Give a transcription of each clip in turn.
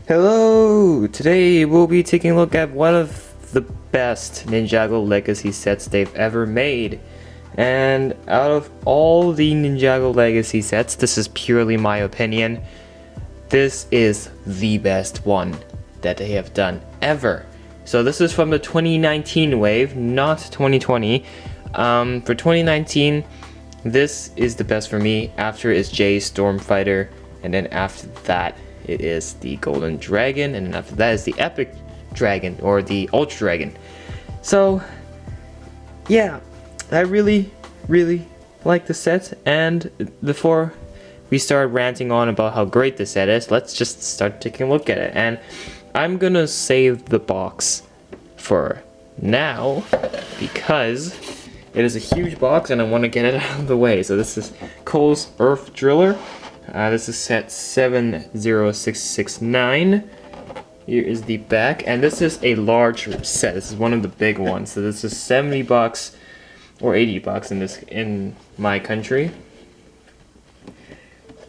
Hello! Today we'll be taking a look at one of the best Ninjago Legacy sets they've ever made. And out of all the Ninjago Legacy sets, this is purely my opinion, this is the best one that they have done ever. So this is from the 2019 wave, not 2020. For 2019, this is the best for me. After is Jay Stormfighter, and then after that it is the Golden Dragon, and then after that is the Epic Dragon or the Ultra Dragon. So yeah, I really like the set, and before we start ranting on about how great the set is, let's just start taking a look at it. And I'm gonna save the box for now because it is a huge box and I want to get it out of the way. So this is Cole's Earth Driller. This is set 70669. Here is the back, and this is a large set. This is one of the big ones. So this is 70 bucks or 80 bucks in my country.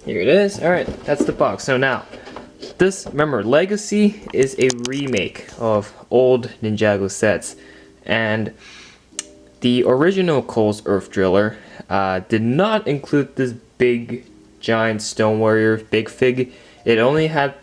Here it is. All right, that's the box. So now, remember, Legacy is a remake of old Ninjago sets, and the original Cole's Earth Driller did not include this big giant Stone Warrior big fig. It only had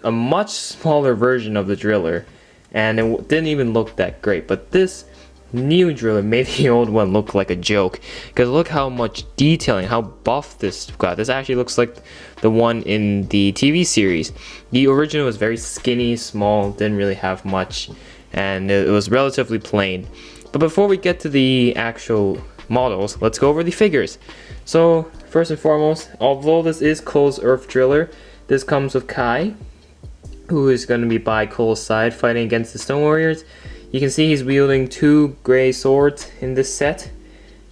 a much smaller version of the driller, and it didn't even look that great. But this new driller made the old one look like a joke, because look how much detailing, how buff this got. This actually looks like the one in the TV series. The original was very skinny, small, didn't really have much, and it was relatively plain. But before we get to the actual models, let's go over the figures. So first and foremost, although this is Cole's Earth Driller, this comes with Kai, who is going to be by Cole's side fighting against the Stone Warriors. You can see he's wielding two gray swords in this set.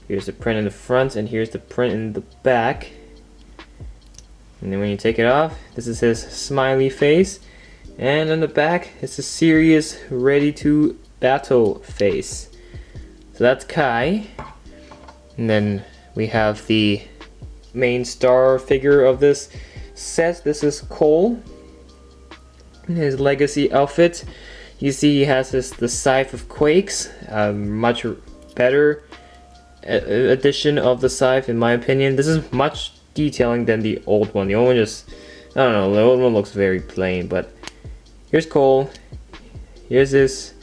Here's the print in the front, and here's the print in the back. And then when you take it off, this is his smiley face, and on the back it's a serious, ready to battle face. So that's Kai. And then we have the main star figure of this set. This is Cole in his Legacy outfit. You see he has the Scythe of Quakes, much better edition of the Scythe in my opinion. This is much detailing than the old one. The old one just, I don't know, the old one looks very plain. But here's Cole. Here's his,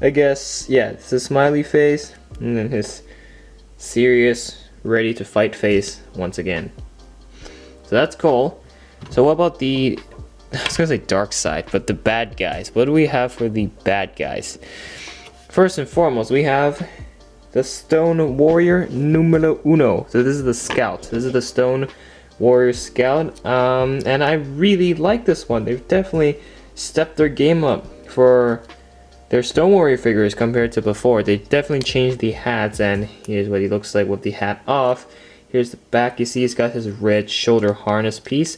I guess, yeah, it's a smiley face, and then his serious, ready to fight face once again. So that's Cole. So what about the, I was gonna say dark side, but the bad guys? What do we have for the bad guys? First and foremost, we have the Stone Warrior numero uno. So this is the Scout. This is the Stone Warrior Scout, and I really like this one. They've definitely stepped their game up for their Stone Warrior figures compared to before. They definitely changed the hats, and here's what he looks like with the hat off. Here's the back. You see he's got his red shoulder harness piece.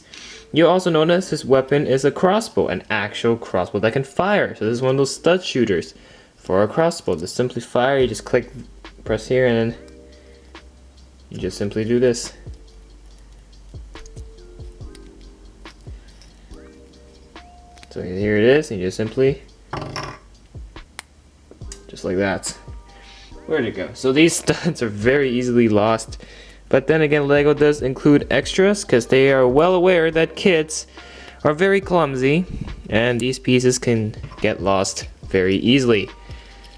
You'll also notice his weapon is a crossbow, an actual crossbow that can fire. So this is one of those stud shooters for a crossbow. To simply fire, you just press here, and then you just simply do this. So here it is, and you just simply, just like that. Where'd it go? So these studs are very easily lost. But then again, LEGO does include extras because they are well aware that kids are very clumsy and these pieces can get lost very easily.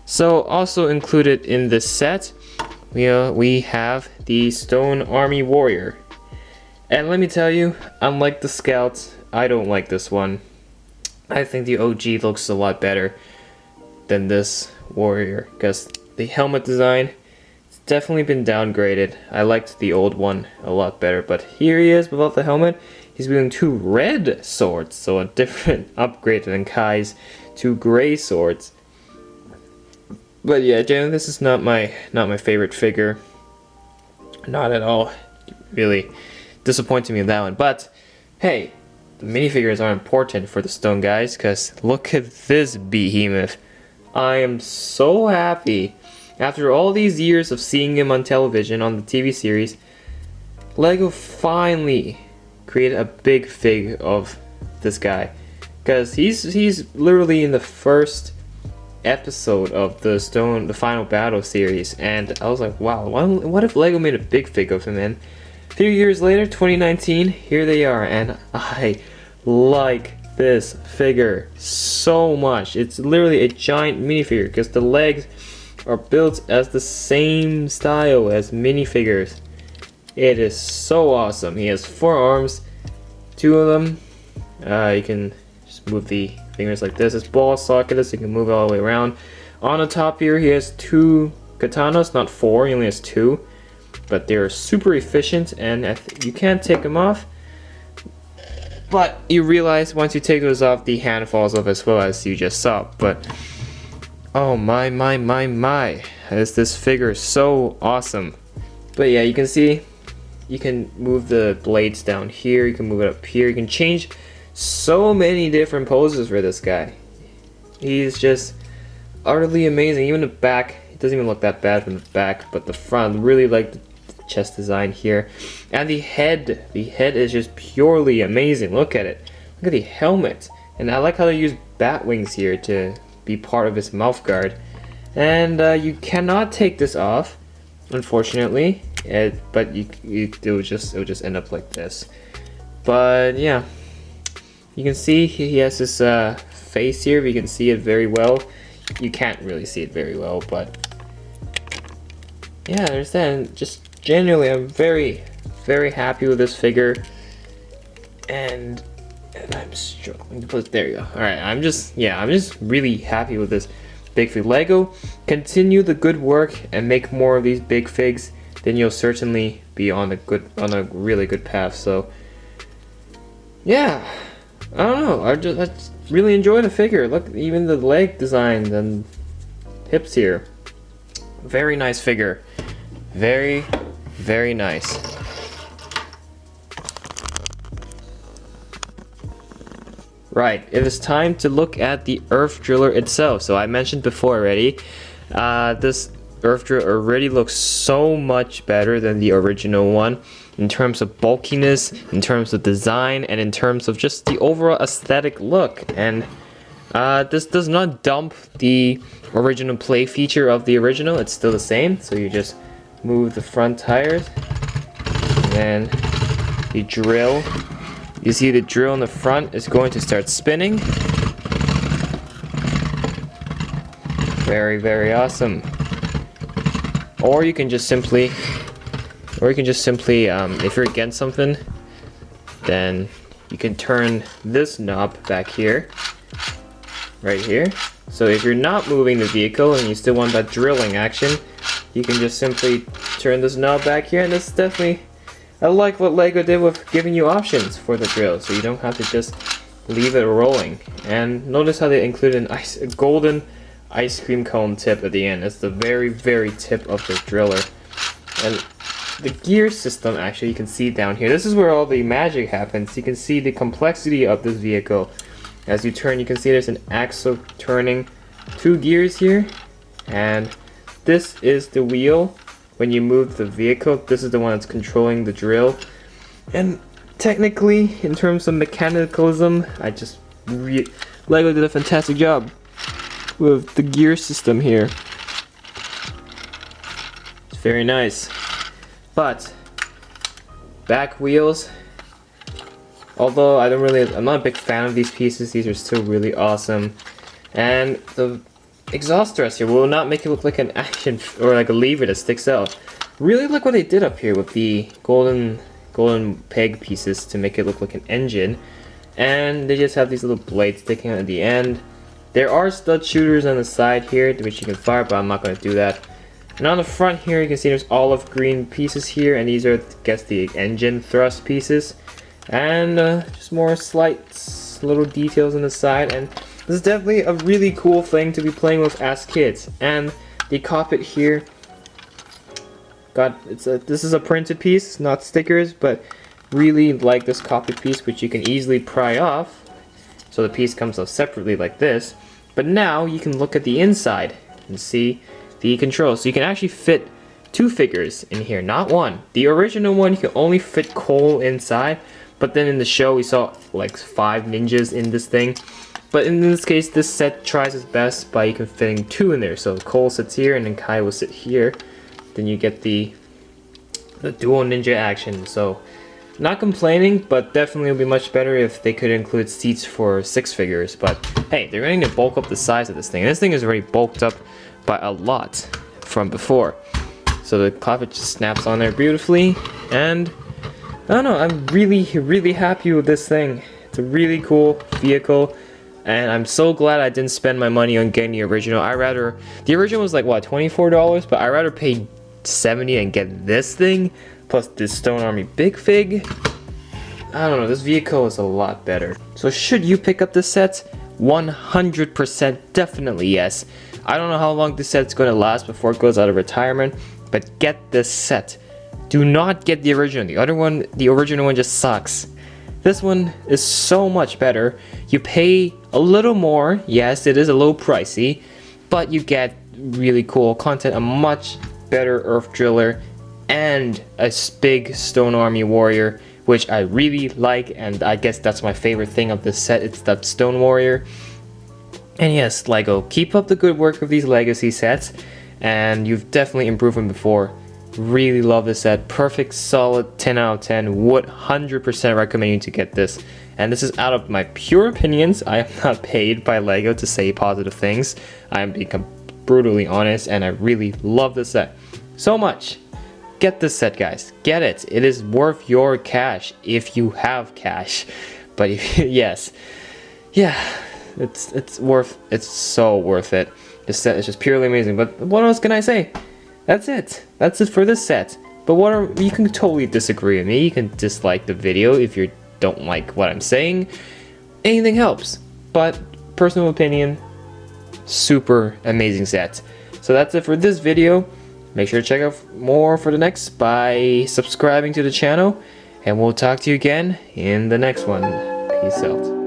So also included in this set, we have the Stone Army Warrior. And let me tell you, unlike the Scouts, I don't like this one. I think the OG looks a lot better than this Warrior because the helmet design, definitely been downgraded. I liked the old one a lot better, but here he is without the helmet. He's wielding two red swords, so a different upgrade than Kai's two gray swords. But yeah, generally this is not my favorite figure. Not at all. Really disappointed me in that one. But hey, the minifigures are important for the Stone guys, because look at this behemoth. I am so happy. After all these years of seeing him on television, on the TV series, LEGO finally created a big fig of this guy. because he's literally in the first episode of the Final Battle series, and I was like, wow, what if LEGO made a big fig of him? And a few years later, 2019, here they are, and I like this figure so much. It's literally a giant minifigure because the legs are built as the same style as minifigures. It is so awesome. He has 4 arms, 2 of them. You can just move the fingers like this. It's ball sockets, so you can move it all the way around. On the top here, he has 2 katanas, not 4. He only has 2, but they're super efficient, and you can't take them off. But you realize once you take those off, the hand falls off as well, as you just saw. But oh my, is this figure so awesome. But yeah, you can see you can move the blades down here, you can move it up here, you can change so many different poses for this guy. He's just utterly amazing. Even the back, it doesn't even look that bad from the back, but the front, really like the chest design here. And the head is just purely amazing. Look at it. Look at the helmet. And I like how they use bat wings here to be part of his mouth guard. And you cannot take this off, unfortunately. But it will just end up like this. But yeah, you can see he has this face here. You can see it very well. You can't really see it very well, but yeah, I understand. Just genuinely, I'm very happy with this figure, and I'm struggling to put. There you go. All right, I'm just really happy with this big fig. LEGO, continue the good work and make more of these big figs. Then you'll certainly be on a really good path. So yeah, I don't know. I just really enjoy the figure. Look, even the leg designs and hips here. Very nice figure. Very nice. Right, it is time to look at the Earth Driller itself. So I mentioned before already, this Earth Driller already looks so much better than the original one in terms of bulkiness, in terms of design, and in terms of just the overall aesthetic look. And this does not dump the original play feature of the original. It's still the same. So you just move the front tires, and then you drill. You see the drill in the front is going to start spinning. Very awesome. Or you can just simply, if you're against something, then you can turn this knob back here, right here. So if you're not moving the vehicle and you still want that drilling action, you can just simply turn this knob back here, and that's definitely, I like what LEGO did with giving you options for the drill, so you don't have to just leave it rolling. And notice how they included a golden ice cream cone tip at the end. It's the very tip of the driller. And the gear system, actually, you can see down here. This is where all the magic happens. You can see the complexity of this vehicle. As you turn, you can see there's an axle turning 2 gears here, and this is the wheel. When you move the vehicle, this is the one that's controlling the drill. And technically, in terms of mechanicalism, LEGO did a fantastic job with the gear system here. It's very nice. But back wheels, although I'm not a big fan of these pieces, these are still really awesome. And the exhaust thrust here will not make it look like an action or like a lever that sticks out. Really like what they did up here with the golden peg pieces to make it look like an engine. And they just have these little blades sticking out at the end. There are stud shooters on the side here which you can fire, but I'm not going to do that. And on the front here, you can see there's olive green pieces here, and these are, I guess, the engine thrust pieces. And just more slight little details on the side, and this is definitely a really cool thing to be playing with as kids. And the cockpit here, this is a printed piece, not stickers, but really like this cockpit piece, which you can easily pry off. So the piece comes off separately like this. But now you can look at the inside and see the controls. So you can actually fit 2 figures in here, not 1. The original one, you can only fit Cole inside. But then in the show, we saw like 5 ninjas in this thing. But in this case, this set tries its best by even fitting 2 in there. So Cole sits here and then Kai will sit here. Then you get the dual ninja action. So not complaining, but definitely would be much better if they could include seats for 6 figures. But hey, they're going to bulk up the size of this thing. And this thing is already bulked up by a lot from before. So the clapper just snaps on there beautifully. And I don't know, I'm really happy with this thing. It's a really cool vehicle. And I'm so glad I didn't spend my money on getting the original. The original was like what, $24? But I'd rather pay $70 and get this thing, plus this Stone Army Big Fig. I don't know, this vehicle is a lot better. So should you pick up this set? 100% definitely yes. I don't know how long this set's gonna last before it goes out of retirement, but get this set. Do not get the original. The original one just sucks. This one is so much better. You pay a little more, yes, it is a little pricey, but you get really cool content, a much better Earth Driller, and a big Stone Army Warrior, which I really like, and I guess that's my favorite thing of this set, it's that Stone Warrior. And yes, LEGO, keep up the good work of these legacy sets, and you've definitely improved from before. Really love this set, perfect, solid 10 out of 10, would 100% recommend you to get this. And this is out of my pure opinions. I am not paid by LEGO to say positive things. I am being brutally honest, and I really love this set so much. Get this set, guys, get it. It is worth your cash if you have cash. But if yes, yeah, it's so worth it. This set is just purely amazing. But what else can I say? That's it for this set. But you can totally disagree with me. You can dislike the video if you don't like what I'm saying. Anything helps. But personal opinion, super amazing set. So that's it for this video. Make sure to check out more for the next by subscribing to the channel, and we'll talk to you again in the next one. Peace out.